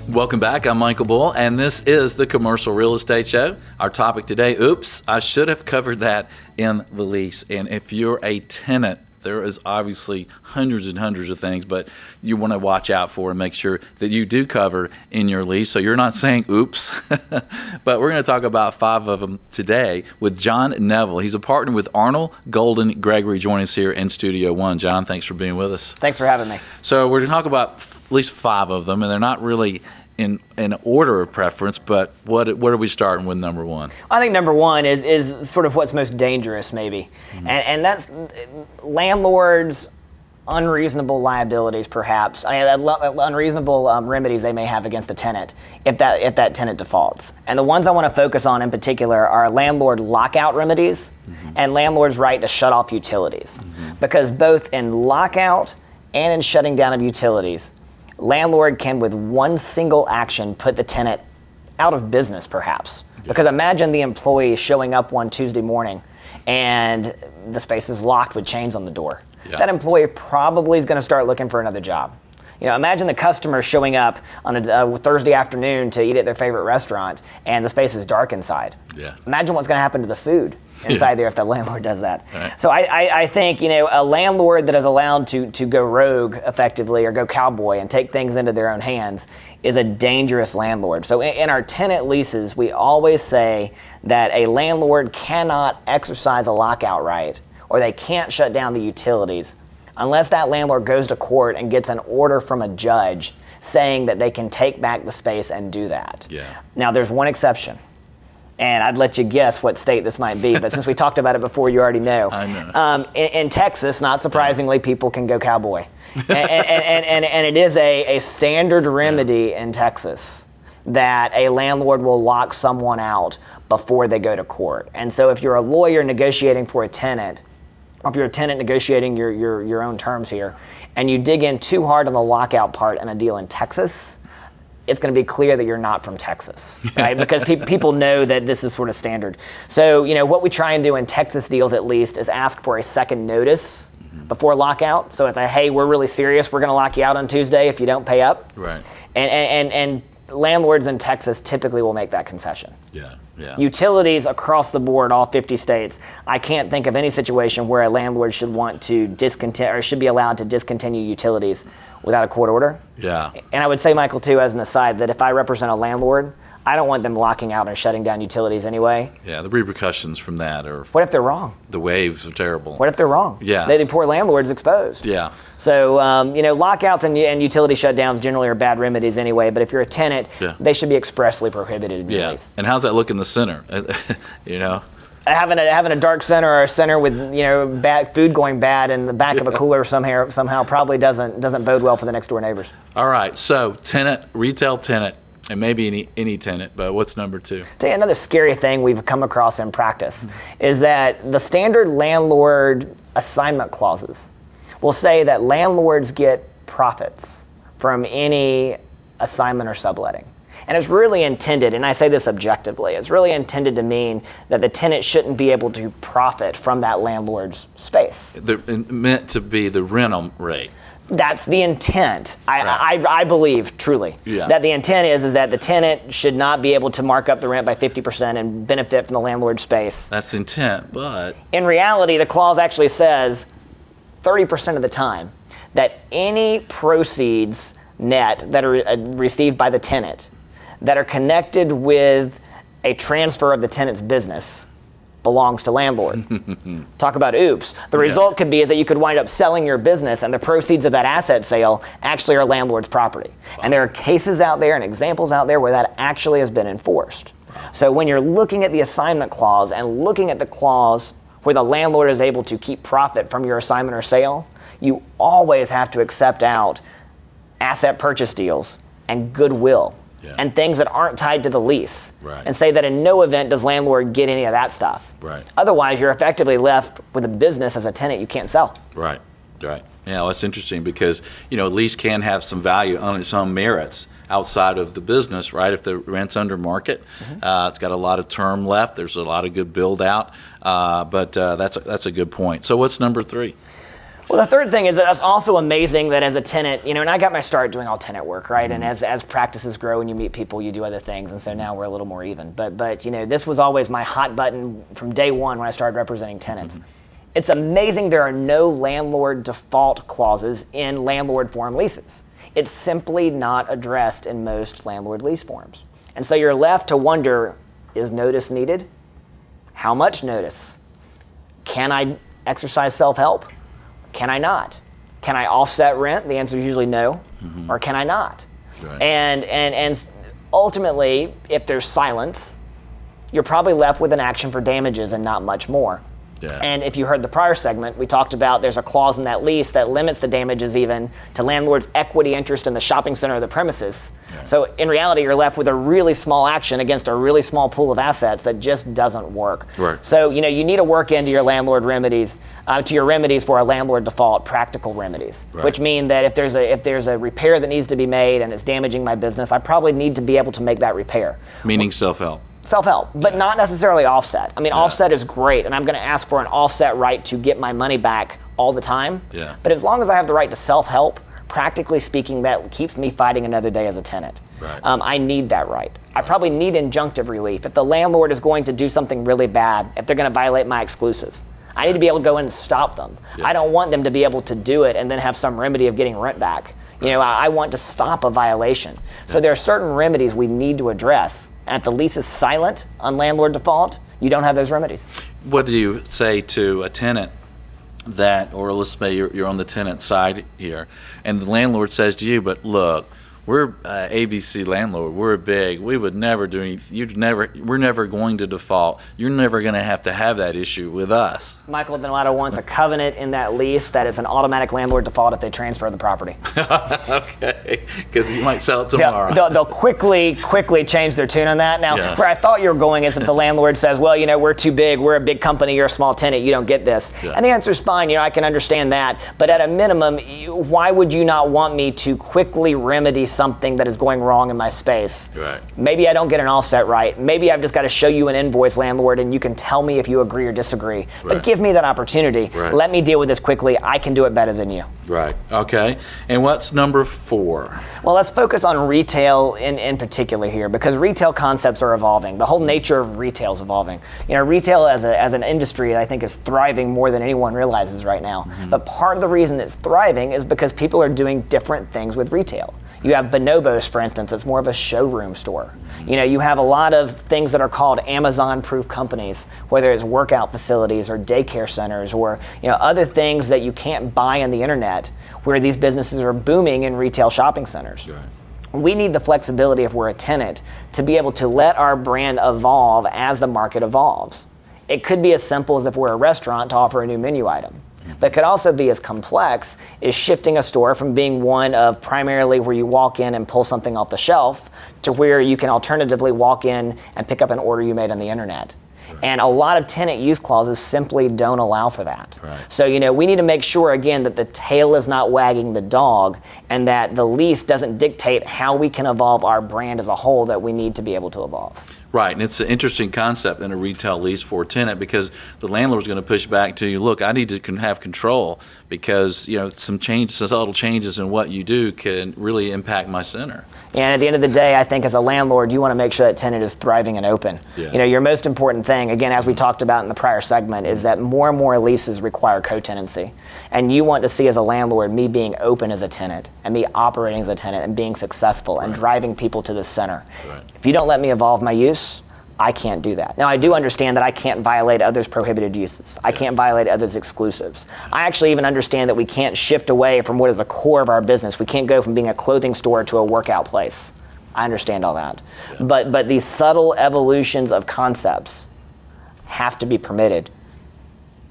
Welcome back. I'm Michael Bull, and this is the Commercial Real Estate Show. Our topic today, oops, I should have covered that in the lease. And if you're a tenant, there is obviously hundreds and hundreds of things, but you want to watch out for and make sure that you do cover in your lease. So you're not saying oops, but we're going to talk about 5 of them today with John Neville. He's a partner with Arnall, Golden, Gregory. Joining us here in Studio One. John, thanks for being with us. Thanks for having me. So we're going to talk about at least 5 of them, and they're not really in order of preference, but what are we starting with number 1? I think number 1 is sort of what's most dangerous, maybe, and that's landlords' unreasonable liabilities, perhaps. Unreasonable remedies they may have against a tenant if that tenant defaults. And the ones I want to focus on in particular are landlord lockout remedies and landlord's right to shut off utilities, because both in lockout and in shutting down of utilities, landlord can, with one single action, put the tenant out of business, perhaps. Because imagine the employee showing up one Tuesday morning and the space is locked with chains on the door. Yeah. That employee probably is going to start looking for another job. You know, imagine the customer showing up on a Thursday afternoon to eat at their favorite restaurant and the space is dark inside. Yeah. Imagine what's going to happen to the food inside there if the landlord does that. Right. So I think, you know, a landlord that is allowed to go rogue effectively or go cowboy and take things into their own hands is a dangerous landlord. So in our tenant leases, we always say that a landlord cannot exercise a lockout right or they can't shut down the utilities unless that landlord goes to court and gets an order from a judge saying that they can take back the space and do that. Yeah. Now, there's one exception. And I'd let you guess what state this might be, but since we talked about it before, you already know. I know. In Texas, not surprisingly, people can go cowboy. and it is a standard remedy in Texas that a landlord will lock someone out before they go to court. And so if you're a lawyer negotiating for a tenant, or if you're a tenant negotiating your own terms here, and you dig in too hard on the lockout part in a deal in Texas, it's going to be clear that you're not from Texas, right? Because people know that this is sort of standard. So, you know, what we try and do in Texas deals at least is ask for a second notice before lockout. So it's hey, we're really serious. We're going to lock you out on Tuesday if you don't pay up. Right. And landlords in Texas typically will make that concession. Yeah. Yeah. Utilities across the board, all 50 states, I can't think of any situation where a landlord should want to discontinue or should be allowed to discontinue utilities without a court order. Yeah. And I would say, Michael, too, as an aside, that if I represent a landlord, I don't want them locking out and shutting down utilities anyway. Yeah, the repercussions from that are... What if they're wrong? The waves are terrible. What if they're wrong? Yeah. The poor landlord's exposed. Yeah. So, you know, lockouts and utility shutdowns generally are bad remedies anyway, but if you're a tenant, they should be expressly prohibited in your lease. And how's that look in the center? You know? Having a dark center or a center with, you know, bad food going bad in the back of a cooler somehow probably doesn't bode well for the next door neighbors. All right, so tenant, retail tenant, and maybe any tenant, but what's number 2? Tell you another scary thing we've come across in practice is that the standard landlord assignment clauses will say that landlords get profits from any assignment or subletting. And it's really intended, and I say this objectively, it's really intended to mean that the tenant shouldn't be able to profit from that landlord's space. They're meant to be the rental rate. That's the intent. I believe truly that the intent is that the tenant should not be able to mark up the rent by 50% and benefit from the landlord's space. That's the intent, but... In reality, the clause actually says 30% of the time that any proceeds net that are received by the tenant that are connected with a transfer of the tenant's business belongs to landlord. Talk about oops. The result could be is that you could wind up selling your business and the proceeds of that asset sale actually are landlord's property. Wow. And there are cases out there and examples out there where that actually has been enforced. Wow. So when you're looking at the assignment clause and looking at the clause where the landlord is able to keep profit from your assignment or sale, you always have to accept out asset purchase deals and goodwill. And things that aren't tied to the lease, and say that in no event does landlord get any of that stuff. Right. Otherwise, you're effectively left with a business as a tenant you can't sell. Right. Yeah, well, that's interesting because, you know, lease can have some value on its own merits, outside of the business, right? If the rent's under market, it's got a lot of term left. There's a lot of good build out, but that's a good point. So what's number 3? Well, the third thing is that it's also amazing that as a tenant, and I got my start doing all tenant work, right? And as practices grow and you meet people, you do other things, and so now we're a little more even. But this was always my hot button from day one when I started representing tenants. It's amazing there are no landlord default clauses in landlord form leases. It's simply not addressed in most landlord lease forms. And so you're left to wonder, is notice needed? How much notice? Can I exercise self-help? Can I not? Can I offset rent? The answer is usually no. Or can I not? Right. And ultimately, if there's silence, you're probably left with an action for damages and not much more. Yeah. And if you heard the prior segment, we talked about there's a clause in that lease that limits the damages even to landlord's equity interest in the shopping center or the premises. Yeah. So in reality, you're left with a really small action against a really small pool of assets that just doesn't work. Right. So you need to work into your landlord remedies, to your remedies for a landlord default, practical remedies, right. which mean that if there's a repair that needs to be made and it's damaging my business, I probably need to be able to make that repair. Meaning self-help. Self-help, but not necessarily offset. I mean, offset is great, and I'm going to ask for an offset right to get my money back all the time. Yeah. But as long as I have the right to self-help, practically speaking, that keeps me fighting another day as a tenant. Right. I need that right. I probably need injunctive relief. If the landlord is going to do something really bad, if they're going to violate my exclusive, I need to be able to go in and stop them. Yeah. I don't want them to be able to do it and then have some remedy of getting rent back. I want to stop a violation. So there are certain remedies we need to address. And if the lease is silent on landlord default, you don't have those remedies. What do you say to a tenant that, or let's say you're on the tenant side here, and the landlord says to you, but look, we're ABC landlord, we're big, we would never do anything, we're never going to default, you're never going to have that issue with us. Michael Donato wants a covenant in that lease that is an automatic landlord default if they transfer the property. Okay, because you might sell it tomorrow. They'll quickly change their tune on that. Now, where I thought you were going is if the landlord says, well, we're too big, we're a big company, you're a small tenant, you don't get this. Yeah. And the answer is fine, I can understand that. But at a minimum, why would you not want me to quickly remedy something that is going wrong in my space? Right. Maybe I don't get an offset right. Maybe I've just got to show you an invoice, landlord, and you can tell me if you agree or disagree. Right. But give me that opportunity. Right. Let me deal with this quickly. I can do it better than you. Right. Okay. And what's number 4? Well, let's focus on retail in particular here, because retail concepts are evolving. The whole nature of retail is evolving. Retail as an industry, I think, is thriving more than anyone realizes right now. But part of the reason it's thriving is because people are doing different things with retail. You have Bonobos, for instance, it's more of a showroom store. You have a lot of things that are called Amazon-proof companies, whether it's workout facilities or daycare centers or other things that you can't buy on the internet, where these businesses are booming in retail shopping centers. Right. We need the flexibility, if we're a tenant, to be able to let our brand evolve as the market evolves. It could be as simple as if we're a restaurant to offer a new menu item. But it could also be as complex as shifting a store from being one of primarily where you walk in and pull something off the shelf to where you can alternatively walk in and pick up an order you made on the internet. Right. And a lot of tenant use clauses simply don't allow for that. Right. So, we need to make sure, again, that the tail is not wagging the dog and that the lease doesn't dictate how we can evolve our brand as a whole that we need to be able to evolve. Right, and it's an interesting concept in a retail lease for a tenant because the landlord's going to push back to you, look, I need to have control because some subtle changes in what you do can really impact my center. And at the end of the day, I think as a landlord, you want to make sure that tenant is thriving and open. Yeah. Your most important thing, again, as we talked about in the prior segment, is that more and more leases require co-tenancy. And you want to see as a landlord me being open as a tenant and me operating as a tenant and being successful and driving people to the center. Right. If you don't let me evolve my use, I can't do that. Now, I do understand that I can't violate others' prohibited uses. I can't violate others' exclusives. I actually even understand that we can't shift away from what is the core of our business. We can't go from being a clothing store to a workout place. I understand all that. Yeah. But these subtle evolutions of concepts have to be permitted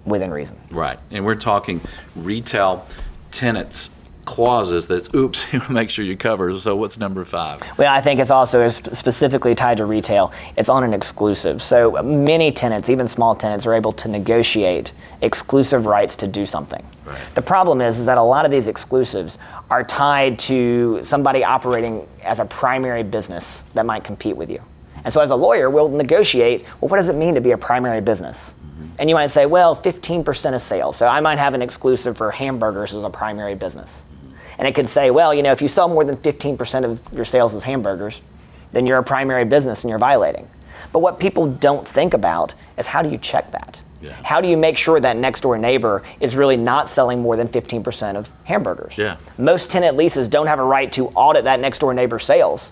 within reason. Right. And we're talking retail tenants clauses that's, oops, you want to make sure you cover. So what's number 5? Well, I think it's also specifically tied to retail. It's on an exclusive. So many tenants, even small tenants, are able to negotiate exclusive rights to do something. Right. The problem is that a lot of these exclusives are tied to somebody operating as a primary business that might compete with you. And so as a lawyer, we'll negotiate, well, what does it mean to be a primary business? And you might say, well, 15% of sales. So I might have an exclusive for hamburgers as a primary business. And it could say, well, if you sell more than 15% of your sales as hamburgers, then you're a primary business and you're violating. But what people don't think about is, how do you check that? Yeah. How do you make sure that next door neighbor is really not selling more than 15% of hamburgers? Yeah. Most tenant leases don't have a right to audit that next door neighbor's sales.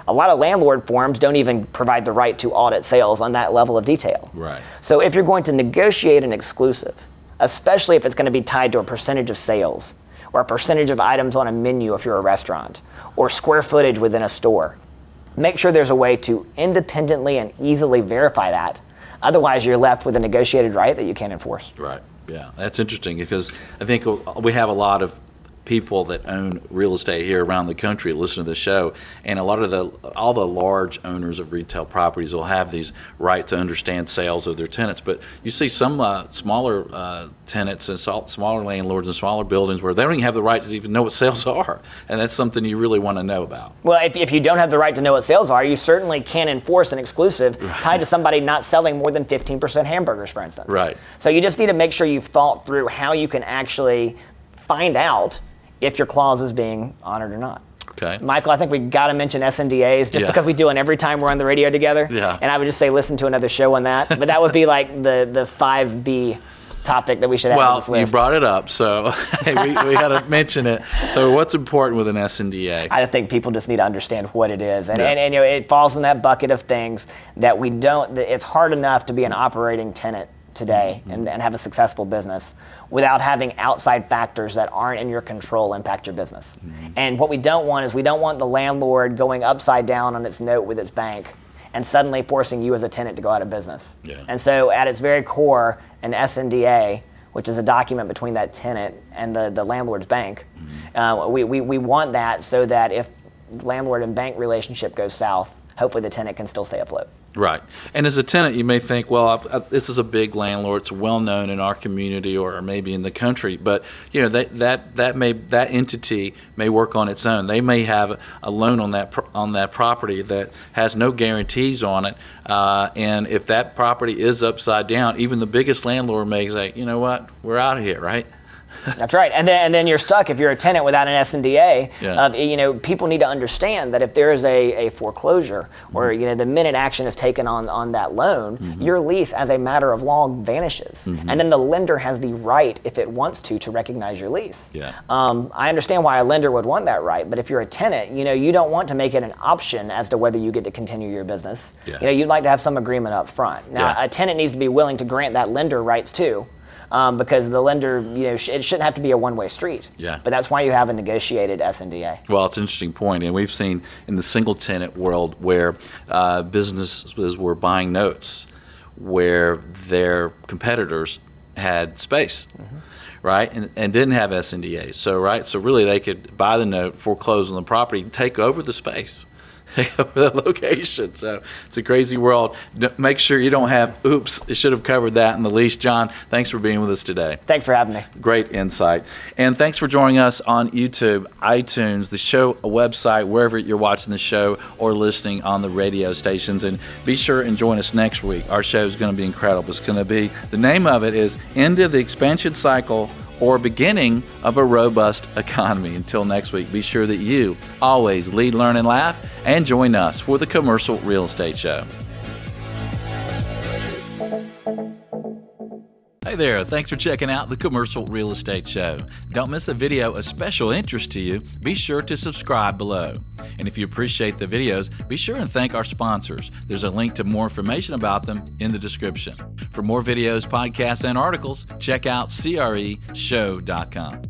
A lot of landlord forms don't even provide the right to audit sales on that level of detail. Right. So if you're going to negotiate an exclusive, especially if it's going to be tied to a percentage of sales, or a percentage of items on a menu if you're a restaurant, or square footage within a store, make sure there's a way to independently and easily verify that. Otherwise, you're left with a negotiated right that you can't enforce. Right. Yeah, that's interesting, because I think we have a lot of people that own real estate here around the country listen to the show, and a lot of all the large owners of retail properties will have these rights to understand sales of their tenants. But you see some smaller tenants and smaller landlords and smaller buildings where they don't even have the right to even know what sales are, and that's something you really want to know about. Well, if you don't have the right to know what sales are, you certainly can enforce an exclusive tied to somebody not selling more than 15% hamburgers, for instance. Right. So you just need to make sure you've thought through how you can actually find out if your clause is being honored or not. Okay. Michael, I think we got to mention SMDAs just because we do it every time we're on the radio together. Yeah. And I would just say listen to another show on that. But that would be like the 5B topic that we should have on this Well, list. you brought it up, so we got to mention it. So what's important with an SMDA? I think people just need to understand what it is. And it falls in that bucket of things that we don't, it's hard enough to be an operating tenant today and have a successful business without having outside factors that aren't in your control impact your business. And what we don't want is, we don't want the landlord going upside down on its note with its bank and suddenly forcing you as a tenant to go out of business. Yeah. And so at its very core, an SMDA, which is a document between that tenant and the landlord's bank, we want that so that if landlord and bank relationship goes south, hopefully the tenant can still stay afloat. Right. And as a tenant, you may think, well, this is a big landlord. It's well known in our community or maybe in the country. But that entity may work on its own. They may have a loan on that property that has no guarantees on it. And if that property is upside down, even the biggest landlord may say, you know what, we're out of here, right? That's right, and then you're stuck if you're a tenant without an SMDA. Yeah. People need to understand that if there is a foreclosure or the minute action is taken on that loan, your lease as a matter of law vanishes, and then the lender has the right, if it wants to recognize your lease. Yeah. I understand why a lender would want that right, but if you're a tenant, you don't want to make it an option as to whether you get to continue your business. Yeah. You'd like to have some agreement up front. Now, a tenant needs to be willing to grant that lender rights too. Because the lender, it shouldn't have to be a one-way street. Yeah. But that's why you have a negotiated SMDA. Well, it's an interesting point, and we've seen in the single tenant world where businesses were buying notes where their competitors had space, right, and didn't have SMDAs. So really they could buy the note, foreclose on the property, take over the space. Over the location. So it's a crazy world. Make sure you don't have, oops, I should have covered that in the lease. John, thanks for being with us today. Thanks for having me. Great insight. And thanks for joining us on YouTube, iTunes, the show website, wherever you're watching the show or listening on the radio stations. And be sure and join us next week. Our show is going to be incredible. It's going to be, the name of it is End of the Expansion Cycle or Beginning of a Robust Economy. Until next week, be sure that you always lead, learn, and laugh, and join us for the Commercial Real Estate Show. Hey there, thanks for checking out the Commercial Real Estate Show. Don't miss a video of special interest to you. Be sure to subscribe below. And if you appreciate the videos, be sure and thank our sponsors. There's a link to more information about them in the description. For more videos, podcasts, and articles, check out CREshow.com.